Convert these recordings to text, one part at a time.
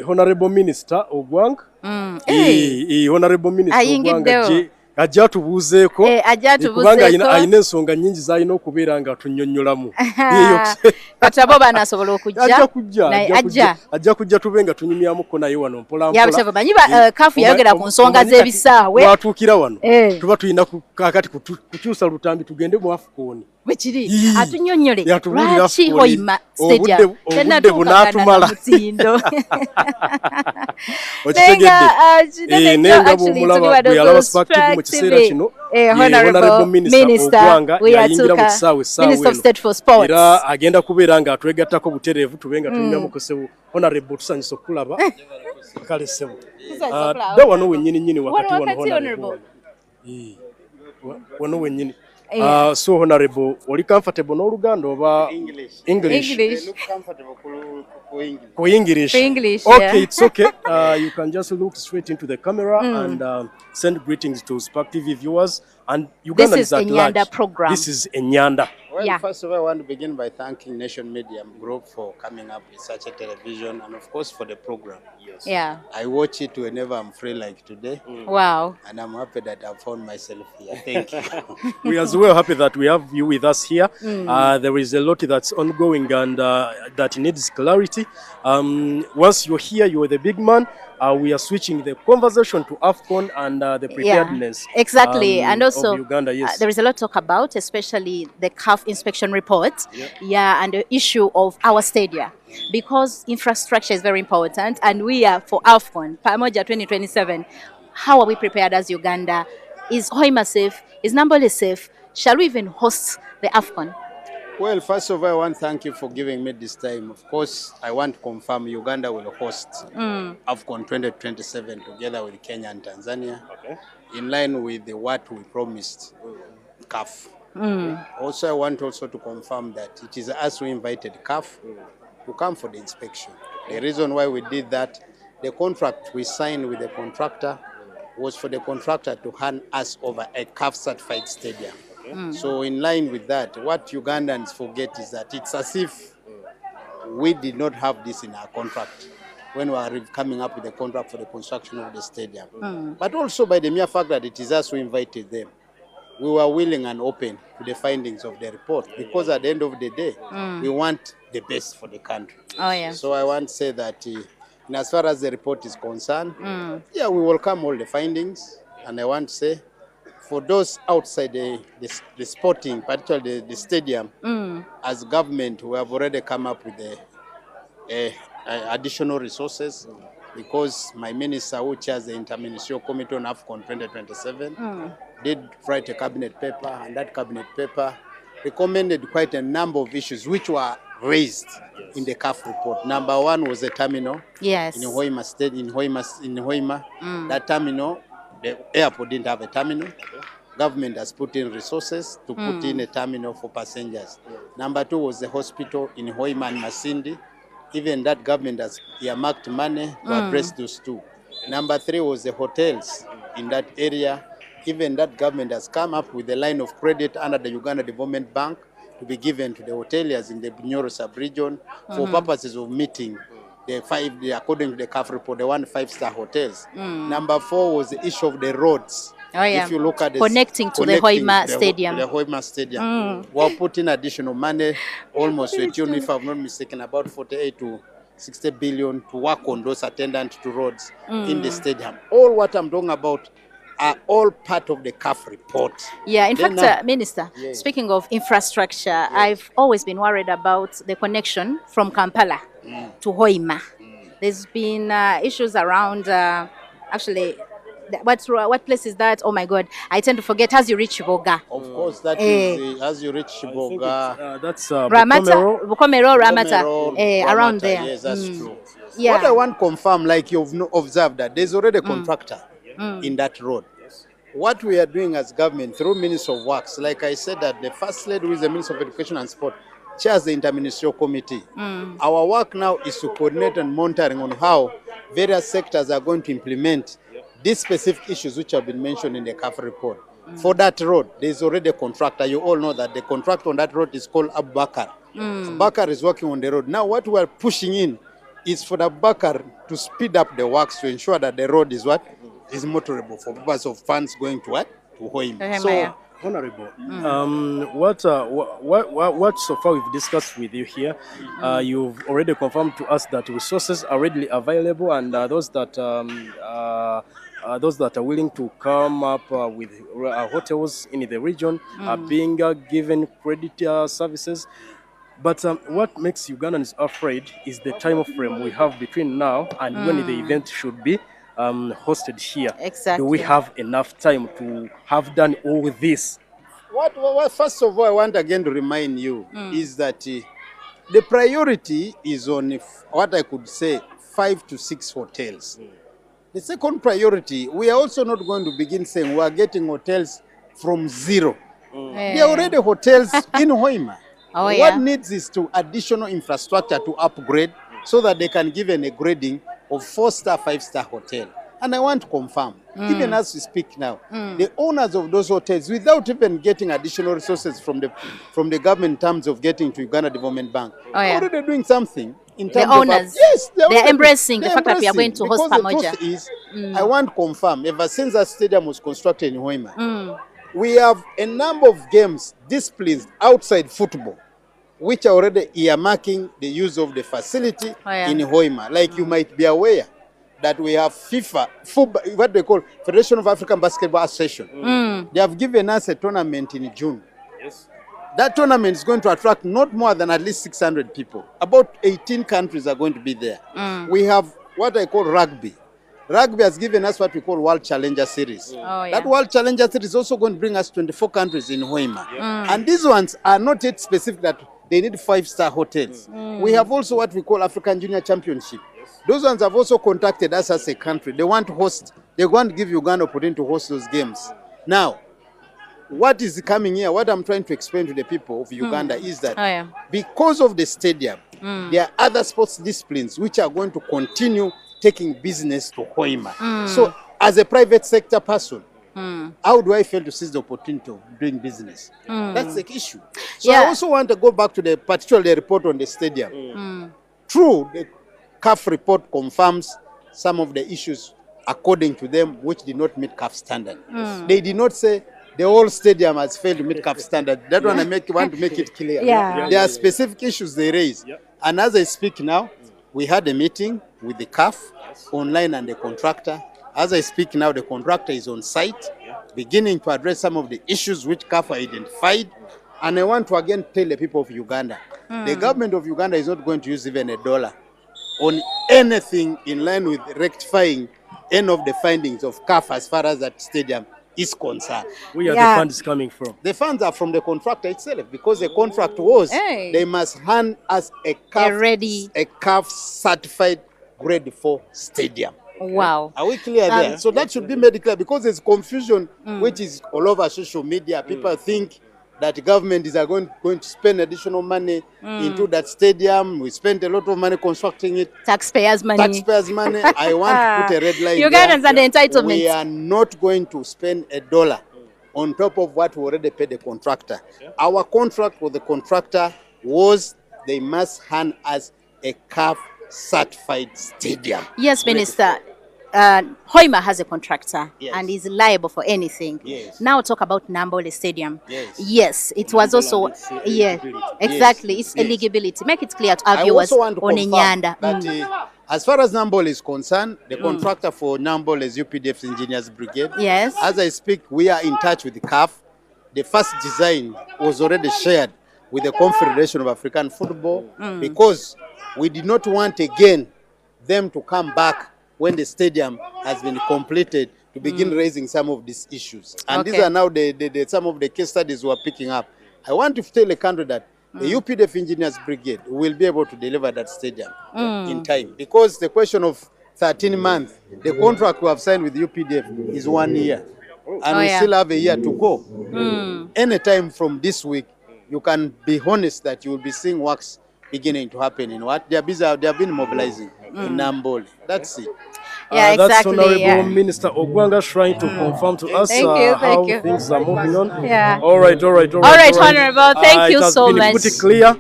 Honorable Minister Ogwang. Honorable Minister Ogwang ajja tubuuzeeko kubanga ayina ensonga nnyingi z'alina okubeera nga tunnyonnyolamu. Kati abo banaasobola okujja ajja kujja tube nga tunyumyamuko naye wano mpola mpola. Manyi CAF yayogera ku nsonga z'ebisaawe. Twatuukira wano tuba tulina kakati kukyusa lutambi tugende mu AFCON. Bwekiri atunnyonnyole lwaki Hoima Stadium obudde bunaatumala. Okitegedde nenga bw'omulaba bwe yalaba Spark mu kiseera kino Honorable Minister Ogwanga yayingira mu kisaawe essaawa era agenda kubeera nga atwegattako butereevu tube nga tunyumyamuko ssebo. Honorable tusanyusa okulaba kale ssebo dda wano wennyini wakati wano wano wennyini. So Honorable, are you comfortable no Uganda or English? Look comfortable for English. Okay, it's okay. You can just look straight into the camera and send greetings to Spark TV viewers. And Uganda is at large. Program. This is Enyanda. Well, first of all, I want to begin by thanking Nation Media Group for coming up with such a television and, of course, for the program. Yes. Yeah. I watch it whenever I'm free, like today. Wow. And I'm happy that I've found myself here. Thank you. We are as well happy that we have you with us here. There is a lot that's ongoing and that needs clarity. Once you're here, you're the big man. We are switching the conversation to AFCON and the preparedness. Yeah, exactly. And also, of Uganda, yes. There is a lot to talk about, especially the CAF inspection report. Yeah, and the issue of our stadia. Because infrastructure is very important, and we are for AFCON, Pamoja 2027. How are we prepared as Uganda? Is Hoima safe? Is Nambole safe? Shall we even host the AFCON? Well, first of all, I want to thank you for giving me this time. Of course, I want to confirm Uganda will host AFCON 2027 together with Kenya and Tanzania, in line with what we promised CAF. Also, I want also to confirm that it is us who invited CAF to come for the inspection. The reason why we did that, the contract we signed with the contractor was for the contractor to hand us over a CAF-certified stadium. So in line with that, what Ugandans forget is that it's as if we did not have this in our contract when we were coming up with the contract for the construction of the stadium. But also by the mere fact that it is us who invited them, we were willing and open to the findings of the report because at the end of the day, we want the best for the country. Oh, yeah. So I want to say that as far as the report is concerned, yeah, we welcome all the findings. And I want to say, for those outside the sporting, particularly the stadium, as government, we have already come up with additional resources because my minister, who chairs the Interministerial Committee on AFCON 2027, did write a cabinet paper, and that cabinet paper recommended quite a number of issues which were raised in the CAF report. Number one was a terminal in Hoima State, in Hoima. That terminal, the airport didn't have a terminal. Government has put in resources to put in a terminal for passengers. Number two was the hospital in Hoima and Masindi. Even that government has earmarked money to address those two. Number three was the hotels in that area. Even that government has come up with a line of credit under the Uganda Development Bank to be given to the hoteliers in the Bunyoro sub-region for purposes of meeting according to the CAF report, the 5-star hotels. Number four was the issue of the roads. If you look at connecting to the Hoima Stadium. The Hoima Stadium. We're putting additional money, almost to a tune, if I'm not mistaken, about 48 to 60 billion to work on those attendant to roads in the stadium. All what I'm talking about are all part of the CAF report. Yeah, in fact, Minister, speaking of infrastructure, I've always been worried about the connection from Kampala to Hoima. There's been issues around, actually, what place is that? Oh my God, I tend to forget. As you reach Boga. Of course, that is as you reach Boga. That's Bukomero, Ramata, around there. Yes, that's true. Yeah. What I want to confirm, like you've observed, that there's already a contractor in that road. What we are doing as government through Minister of Works, like I said, that the First Lady, who is the Minister of Education and Sport, chairs the Interministerial Committee. Our work now is to coordinate and monitoring on how various sectors are going to implement these specific issues which have been mentioned in the CAF report. For that road, there is already a contractor. You all know that the contractor on that road is called Abubakar. Abubakar is working on the road. Now what we are pushing in is for the Bakar to speed up the works to ensure that the road is what? Is motorable for purpose of funds going to what? To Hoima. So, Honorable, what so far we've discussed with you here, you've already confirmed to us that resources are readily available, and those that are willing to come up with hotels in the region are being given credit services. But what makes Ugandans afraid is the time frame we have between now and when the event should be hosted here. Exactly. Do we have enough time to have done all this? What first of all, I want again to remind you is that the priority is on what I could say 5 to 6 hotels. The second priority, we are also not going to begin saying we are getting hotels from zero. There are already hotels in Hoima. What needs is to additional infrastructure to upgrade so that they can give a grading of 4-star, 5-star hotel. And I want to confirm, even as we speak now, the owners of those hotels, without even getting additional resources from the government in terms of getting to Uganda Development Bank, are already doing something in terms the owners. Yes, they're embracing the fact that we are going to host Pamoja. The truth is, I want to confirm, ever since that stadium was constructed in Hoima, we have a number of games, disciplines outside football, which are already earmarking the use of the facility in Hoima. Like you might be aware that we have FIFA, what they call Federation of African Basketball Association. They have given us a tournament in June. Yes. That tournament is going to attract not more than at least 600 people. About 18 countries are going to be there. We have what I call rugby. Rugby has given us what we call World Challenger Series. That World Challenger Series is also going to bring us 24 countries in Hoima. And these ones are not yet specific that they need 5-star hotels. We have also what we call African Junior Championship. Those ones have also contacted us as a country. They want to host, they want to give Uganda opportunity to host those games. Now, what is coming here, what I'm trying to explain to the people of Uganda is that because of the stadium, there are other sports disciplines which are going to continue taking business to Hoima. So, as a private sector person, how do I fail to seize the opportunity of doing business? That's the issue. So I also want to go back to the particular report on the stadium. True, the CAF report confirms some of the issues according to them which did not meet CAF standard. They did not say the whole stadium has failed to meet CAF standard. That one I want to make it clear. There are specific issues they raise. And as I speak now, we had a meeting with the CAF online and the contractor. As I speak now, the contractor is on site, beginning to address some of the issues which CAF identified. And I want to again tell the people of Uganda, the government of Uganda is not going to use even $1 on anything in line with rectifying any of the findings of CAF as far as that stadium is concerned. Where are the funds coming from? The funds are from the contractor itself, because the contract was they must hand us a CAF certified grade 4 stadium. Wow. Are we clear there? So that should be made clear, because there's confusion which is all over social media. People think that the government is going to spend additional money into that stadium. We spent a lot of money constructing it. Taxpayers' money. Taxpayers' money. I want to put a red line Ugandans are the entitlement. We are not going to spend $1 on top of what we already paid the contractor. Our contract with the contractor was they must hand us a CAF certified stadium. Yes, Minister. Hoima has a contractor and is liable for anything. Now talk about Nambole Stadium. Yes, it was also exactly. It's eligibility. Make it clear to our viewers on Nyanda. As far as Nambole is concerned, the contractor for Nambole is UPDF Engineers Brigade. Yes. As I speak, we are in touch with the CAF. The first design was already shared with the Confederation of African Football because we did not want again them to come back when the stadium has been completed to begin raising some of these issues. And these are now some of the case studies we are picking up. I want to tell the country that the UPDF Engineers Brigade will be able to deliver that stadium in time. Because the question of 13 months, the contract we have signed with UPDF is 1 year. And we still have a year to go. Anytime from this week, you can be honest that you will be seeing works beginning to happen in what? They have been mobilizing in Nambole. That's it. Yeah, That's exactly. Honorable Yeah. Minister Ogwanga trying to confirm to us Thank how you. things are moving on. Yeah. All right. All right, Honorable. Thank you so much. It has been pretty clear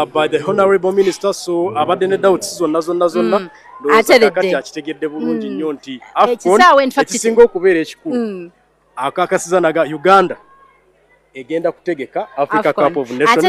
by the Honorable Minister. So abadde ne doubts zonna. Ateredde. Akitegedde bulungi nnyo nti AFCON Ekisaawe, in fact, ekisinga okubeera ekikulu akakasiza naga Uganda egenda kutegeka Africa Cup of Nations.